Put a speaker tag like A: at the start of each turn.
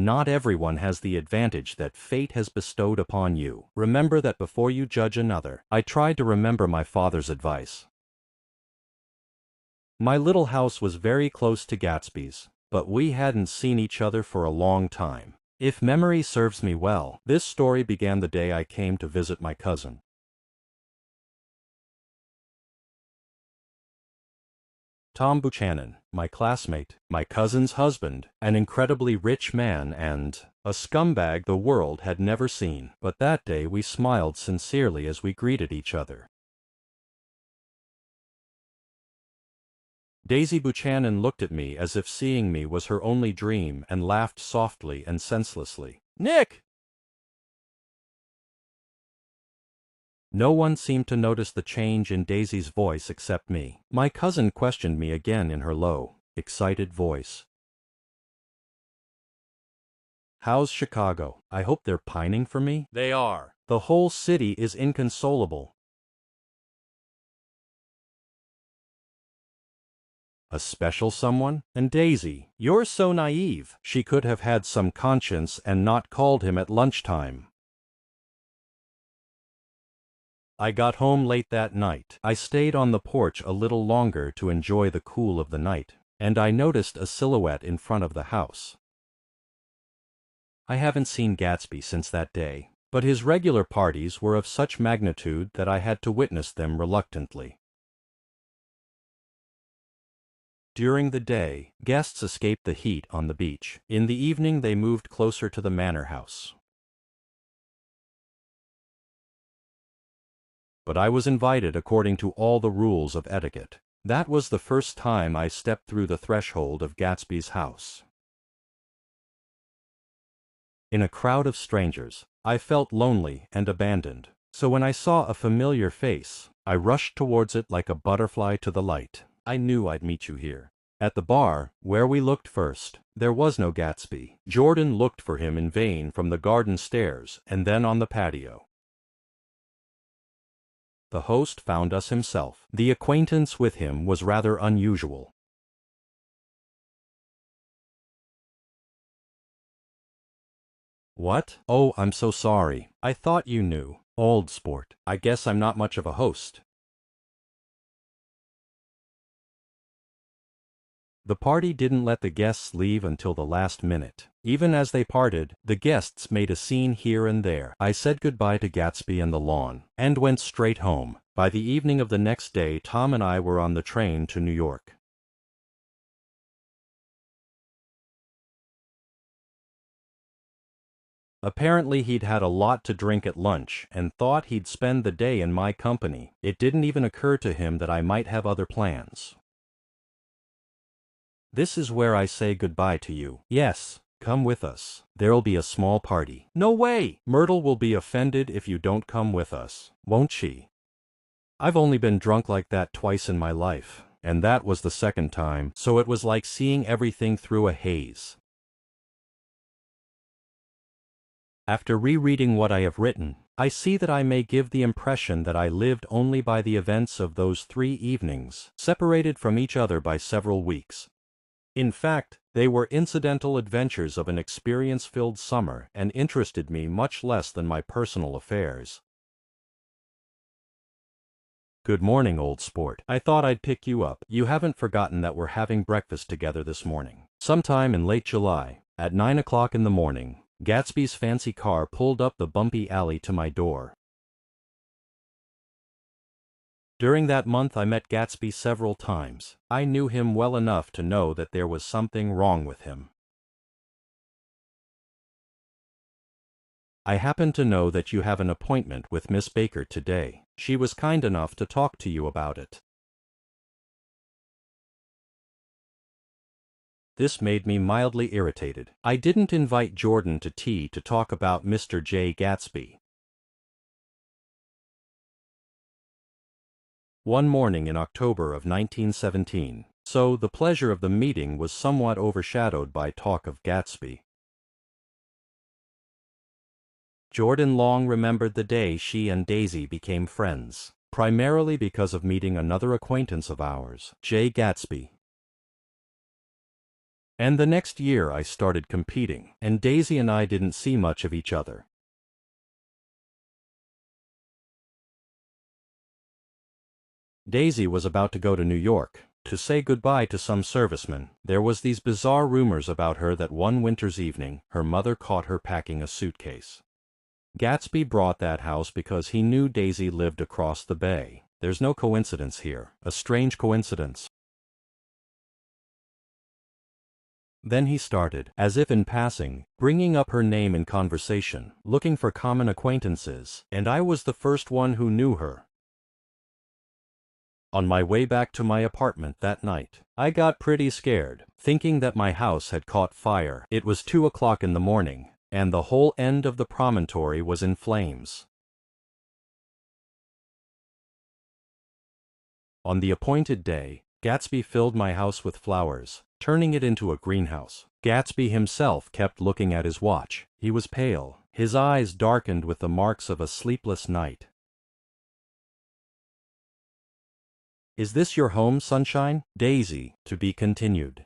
A: not everyone has the advantage that fate has bestowed upon you. Remember that before you judge another. I tried to remember my father's advice. My little house was very close to Gatsby's, but we hadn't seen each other for a long time. If memory serves me well, this story began the day I came to visit my cousin. Tom Buchanan, my classmate, my cousin's husband, an incredibly rich man and a scumbag the world had never seen. But that day we smiled sincerely as we greeted each other. Daisy Buchanan looked at me as if seeing me was her only dream and laughed softly and senselessly. "Nick!" No one seemed to notice the change in Daisy's voice except me. My cousin questioned me again in her low, excited voice. "How's Chicago? I hope they're pining for me." "They are. The whole city is inconsolable." "A special someone? And Daisy, you're so naive." She could have had some conscience and not called him at lunchtime. I got home late that night. I stayed on the porch a little longer to enjoy the cool of the night, and I noticed a silhouette in front of the house. I haven't seen Gatsby since that day, but his regular parties were of such magnitude that I had to witness them reluctantly. During the day, guests escaped the heat on the beach. In the evening they moved closer to the manor house. But I was invited according to all the rules of etiquette. That was the first time I stepped through the threshold of Gatsby's house. In a crowd of strangers, I felt lonely and abandoned. So when I saw a familiar face, I rushed towards it like a butterfly to the light. "I knew I'd meet you here." At the bar, where we looked first, there was no Gatsby. Jordan looked for him in vain from the garden stairs and then on the patio. The host found us himself. The acquaintance with him was rather unusual. "What? Oh, I'm so sorry. I thought you knew. Old sport. I guess I'm not much of a host." The party didn't let the guests leave until the last minute. Even as they parted, the guests made a scene here and there. I said goodbye to Gatsby and the lawn, and went straight home. By the evening of the next day, Tom and I were on the train to New York. Apparently he'd had a lot to drink at lunch and thought he'd spend the day in my company. It didn't even occur to him that I might have other plans. "This is where I say goodbye to you." "Yes, come with us. There'll be a small party." "No way! Myrtle will be offended if you don't come with us, won't she?" I've only been drunk like that twice in my life, and that was the second time, so it was like seeing everything through a haze. After rereading what I have written, I see that I may give the impression that I lived only by the events of those 3 evenings, separated from each other by several weeks. In fact, they were incidental adventures of an experience-filled summer and interested me much less than my personal affairs. "Good morning, old sport. I thought I'd pick you up. You haven't forgotten that we're having breakfast together this morning." Sometime in late July, at 9 o'clock in the morning, Gatsby's fancy car pulled up the bumpy alley to my door. During that month I met Gatsby several times. I knew him well enough to know that there was something wrong with him. "I happen to know that you have an appointment with Miss Baker today. She was kind enough to talk to you about it." This made me mildly irritated. I didn't invite Jordan to tea to talk about Mr. J. Gatsby. One morning in October of 1917, so the pleasure of the meeting was somewhat overshadowed by talk of Gatsby. Jordan long remembered the day she and Daisy became friends, primarily because of meeting another acquaintance of ours, J. Gatsby. And the next year I started competing, and Daisy and I didn't see much of each other. Daisy was about to go to New York, to say goodbye to some serviceman. There was these bizarre rumors about her that one winter's evening, her mother caught her packing a suitcase. Gatsby bought that house because he knew Daisy lived across the bay. There's no coincidence here, a strange coincidence. Then he started, as if in passing, bringing up her name in conversation, looking for common acquaintances, and I was the first one who knew her. On my way back to my apartment that night, I got pretty scared, thinking that my house had caught fire. It was 2 o'clock in the morning, and the whole end of the promontory was in flames. On the appointed day, Gatsby filled my house with flowers, turning it into a greenhouse. Gatsby himself kept looking at his watch. He was pale, his eyes darkened with the marks of a sleepless night. "Is this your home, sunshine?" "Daisy, to be continued."